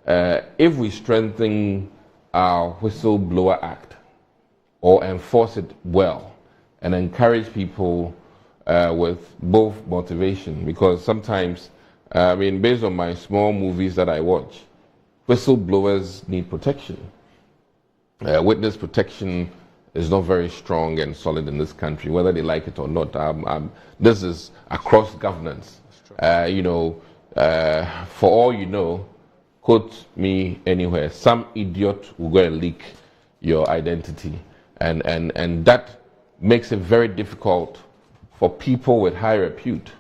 if we strengthen our whistleblower act or enforce it well and encourage people with both motivation, because sometimes, based on my small movies that I watch, whistleblowers need protection. Witness protection is not very strong and solid in this country, whether they like it or not. This is across governance. For all you know, quote me anywhere, some idiot will go and leak your identity. And that makes it very difficult for people with high repute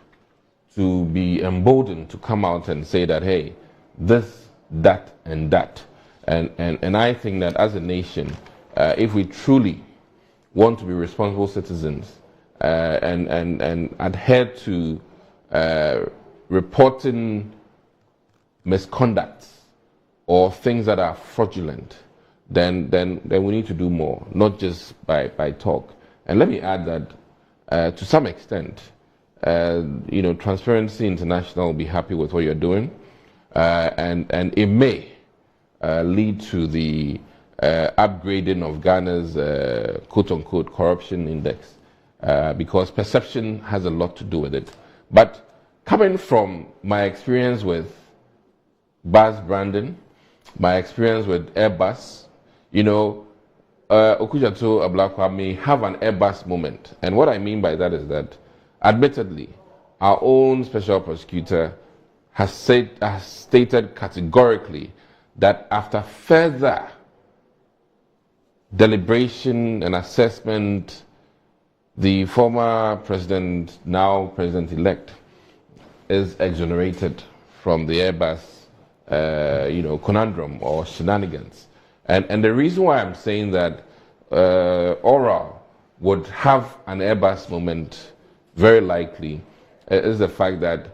to be emboldened to come out and say that, hey, this, that, and that. And I think that as a nation, if we truly want to be responsible citizens and adhere to reporting misconducts or things that are fraudulent, then we need to do more, not just by talk. And let me add that to some extent, Transparency International will be happy with what you're doing, and it may lead to the upgrading of Ghana's quote-unquote corruption index, because perception has a lot to do with it. But coming from my experience with Buzz Brandon, my experience with Airbus, Okujato Ablakwa may have an Airbus moment. And what I mean by that is that, admittedly, our own special prosecutor has stated categorically that after further deliberation and assessment, the former president, now president-elect, is exonerated from the Airbus, conundrum or shenanigans. And the reason why I'm saying that Oral would have an Airbus moment, very likely, is the fact that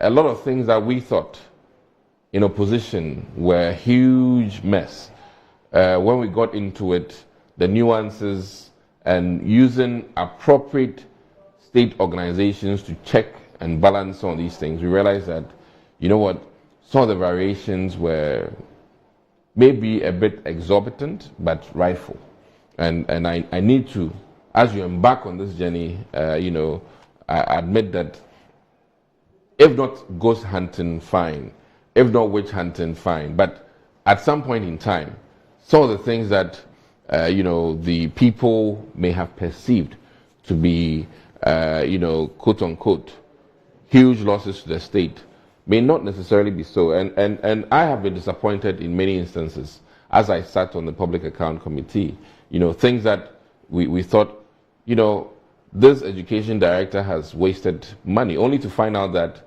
a lot of things that we thought in opposition were a huge mess. When we got into it, the nuances and using appropriate state organizations to check and balance on these things, we realized that, some of the variations were maybe a bit exorbitant, but rightful. And I need to, as you embark on this journey, I admit that if not ghost hunting, fine. If not witch hunting, fine. But at some point in time, some of the things that, the people may have perceived to be, quote unquote, huge losses to the state may not necessarily be so. And I have been disappointed in many instances as I sat on the Public Account Committee. Things that we thought, this education director has wasted money, only to find out that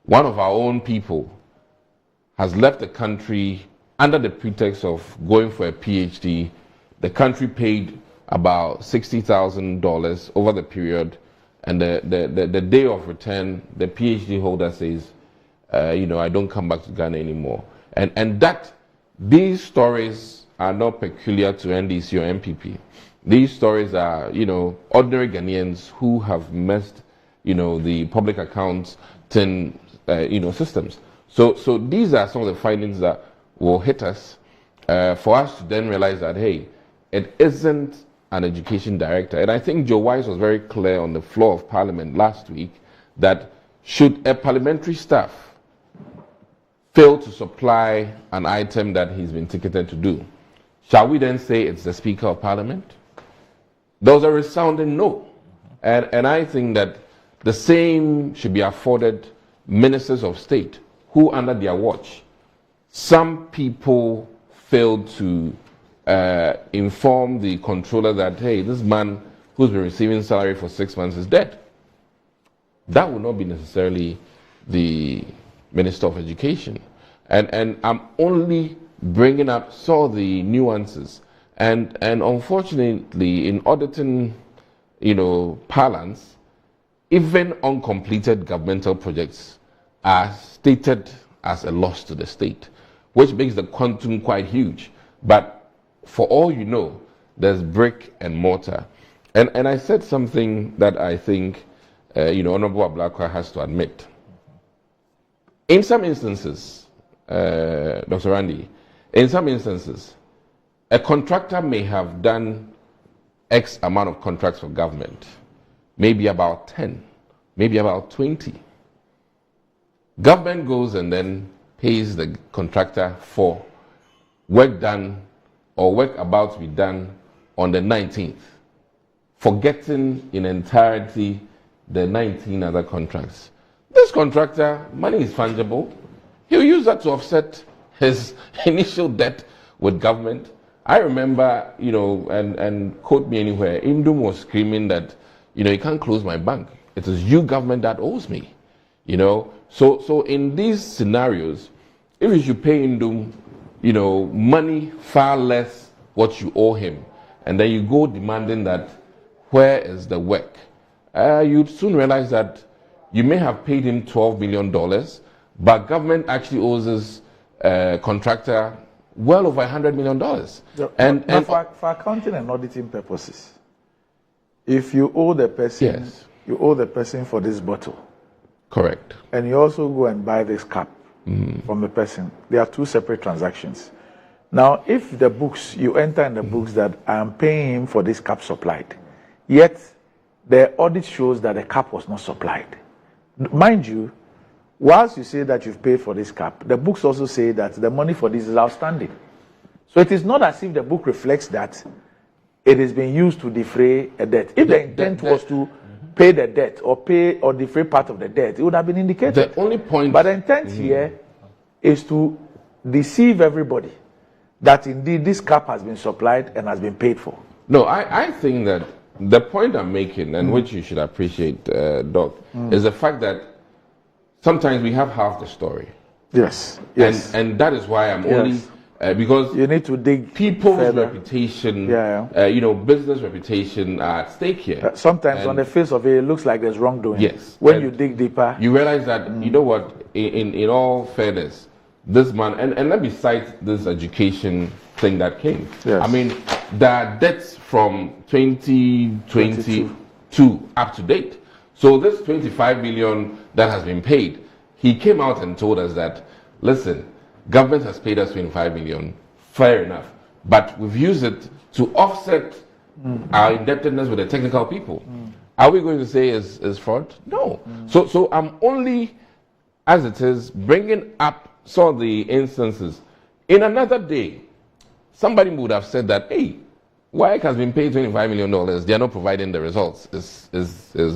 one of our own people has left the country under the pretext of going for a PhD. The country paid about $60,000 over the period, and the day of return, the PhD holder says, I don't come back to Ghana anymore. And that these stories are not peculiar to NDC or MPP. These stories are, ordinary Ghanaians who have messed, the public accounts systems. So these are some of the findings that will hit us for us to then realize that, hey, it isn't an education director. And I think Joe Wise was very clear on the floor of Parliament last week that should a parliamentary staff fail to supply an item that he's been ticketed to do, shall we then say it's the Speaker of Parliament? There was a resounding no. And I think that the same should be afforded ministers of state who, under their watch, some people failed to inform the controller that, hey, this man who's been receiving salary for 6 months is dead. That would not be necessarily the Minister of Education. And I'm only bringing up some of the nuances. And unfortunately, in auditing, parlance, even uncompleted governmental projects are stated as a loss to the state, which makes the quantum quite huge. But for all you know, there's brick and mortar. And I said something that I think, Honorable Ablakwa has to admit. In some instances, Dr. Randy, in some instances, a contractor may have done X amount of contracts for government, maybe about 10, maybe about 20. Government goes and then pays the contractor for work done or work about to be done on the 19th, forgetting in entirety the 19 other contracts. This contractor, money is fungible. He'll use that to offset his initial debt with government. I remember, and quote me anywhere, Indum was screaming that, you can't close my bank. It is you, government, that owes me. So in these scenarios, if you should pay Indum, money far less what you owe him, and then you go demanding that, where is the work? You'd soon realize that you may have paid him $12 million, but government actually owes this contractor well over $100 million. And for accounting and auditing purposes, if you owe the person, yes, you owe the person for this bottle. Correct. And you also go and buy this cap from the person. They are two separate transactions. Now, if the books, you enter in the books that I am paying him for this cap supplied, yet the audit shows that the cap was not supplied. Mind you, whilst you say that you've paid for this cap, the books also say that the money for this is outstanding. So it is not as if the book reflects that it is being used to defray a debt. If the intent was to pay the debt or pay or defray part of the debt, it would have been indicated. The only point, but the intent here is to deceive everybody that indeed this cap has been supplied and has been paid for. No, I think that the point I'm making, and which you should appreciate, Doc, is the fact that sometimes we have half the story. Yes. And that is why I'm only, because you need to dig people's further. reputation, business reputation are at stake here. Sometimes on the face of it, it looks like there's wrongdoing. Yes. When you dig deeper, you realize that, you know what, in all fairness, this man, and let me cite this education thing that came. Yes. I mean, there are debts from 2022 up to date. So this 25 million that has been paid, he came out and told us that, listen, government has paid us 25 million, fair enough, but we've used it to offset our indebtedness with the technical people. Are we going to say is fraud? No. So I'm only, as it is, bringing up some of the instances. In another day, somebody would have said that, hey, WIAC has been paid $25 million. They are not providing the results. It's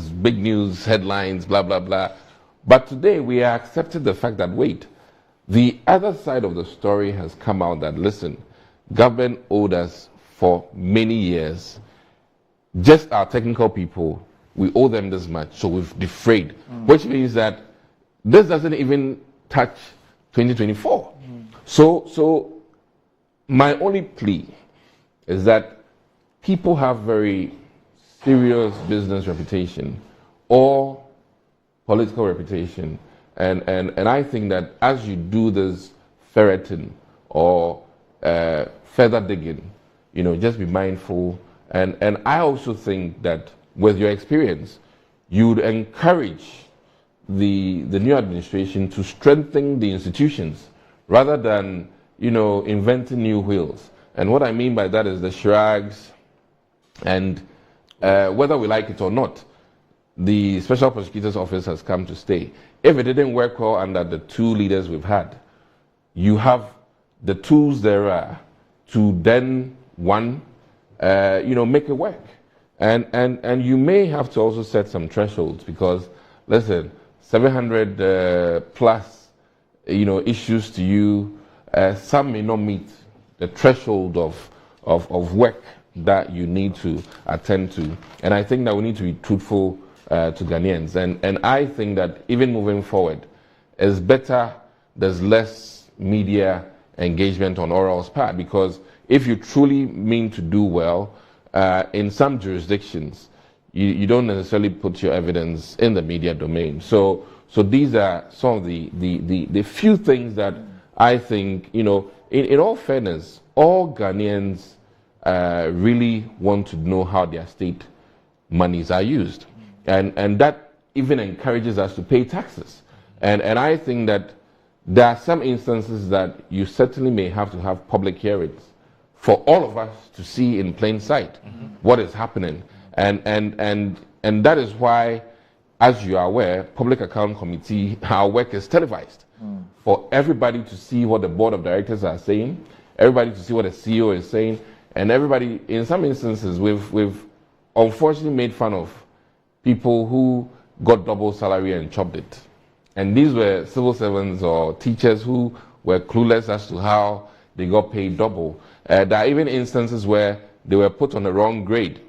big news, headlines, blah, blah, blah. But today we are accepting the fact that, wait, the other side of the story has come out that, listen, government owed us for many years. Just our technical people, we owe them this much, so we've defrayed, which means that this doesn't even touch 2024. So my only plea is that people have very serious business reputation or political reputation, and I think that as you do this ferreting or further digging, just be mindful. And I also think that with your experience, you'd encourage the new administration to strengthen the institutions rather than inventing new wheels. And what I mean by that is the shrugs, and whether we like it or not, the Special Prosecutor's Office has come to stay. If it didn't work well under the two leaders we've had, you have the tools there are to then, one, make it work. And you may have to also set some thresholds because, listen, 700 plus, issues to you, some may not meet the threshold of work that you need to attend to. And I think that we need to be truthful to Ghanaians. And I think that even moving forward, it's better there's less media engagement on Oral's part, because if you truly mean to do well, in some jurisdictions, you don't necessarily put your evidence in the media domain. So these are some of the few things that I think, in all fairness, all Ghanaians really want to know how their state monies are used. And that even encourages us to pay taxes. And I think that there are some instances that you certainly may have to have public hearings for all of us to see in plain sight what is happening. And that is why, as you are aware, Public Account Committee, our work is televised for everybody to see what the board of directors are saying, everybody to see what the CEO is saying, and everybody, in some instances, we've unfortunately made fun of people who got double salary and chopped it. And these were civil servants or teachers who were clueless as to how they got paid double. There are even instances where they were put on the wrong grade.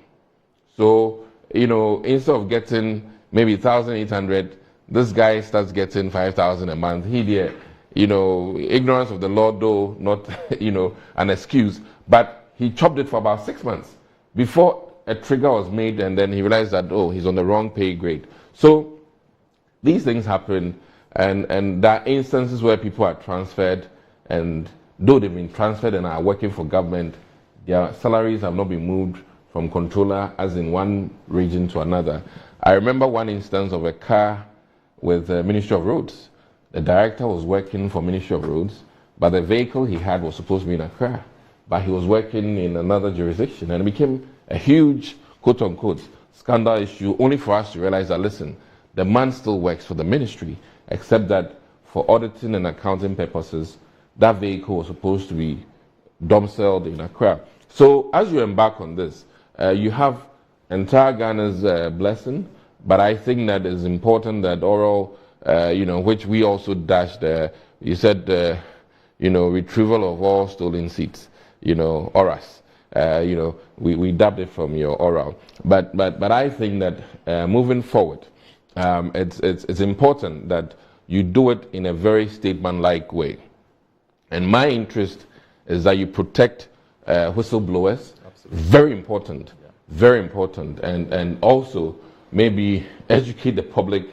So, instead of getting maybe 1,800, this guy starts getting 5,000 a month. He did, ignorance of the law, though not, an excuse. But he chopped it for about 6 months before a trigger was made, and then he realized that, he's on the wrong pay grade. So these things happen, and there are instances where people are transferred, and though they've been transferred and are working for government, their salaries have not been moved from controller as in one region to another. I remember one instance of a car with the Ministry of Roads. The director was working for Ministry of Roads, but the vehicle he had was supposed to be in Accra, but he was working in another jurisdiction, and it became a huge, quote-unquote, scandal issue, only for us to realize that, listen, the man still works for the ministry, except that for auditing and accounting purposes, that vehicle was supposed to be domiciled in Accra. So as you embark on this, you have entire Ghana's blessing, but I think that it's important that oral, which we also dashed, you said, retrieval of all stolen seats, ORAS. We dubbed it from your oral. But I think that moving forward, it's important that you do it in a very statement-like way. And my interest is that you protect whistleblowers. Absolutely. Very important, very important. And also maybe educate the public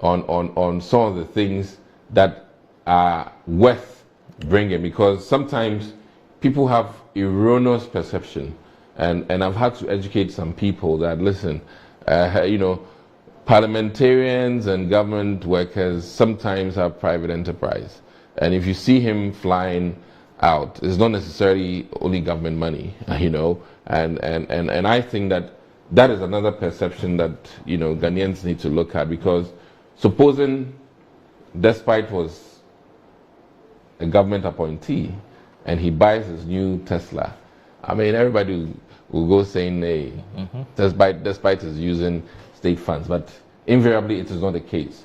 on some of the things that are worth bringing, because sometimes people have erroneous perception. And I've had to educate some people that, listen, parliamentarians and government workers sometimes have private enterprise. And if you see him flying out, it's not necessarily only government money, and I think that is another perception that, Ghanaians need to look at, because supposing Despite was a government appointee and he buys his new Tesla, I mean, everybody will go saying, hey, despite is using state funds, but invariably it is not the case.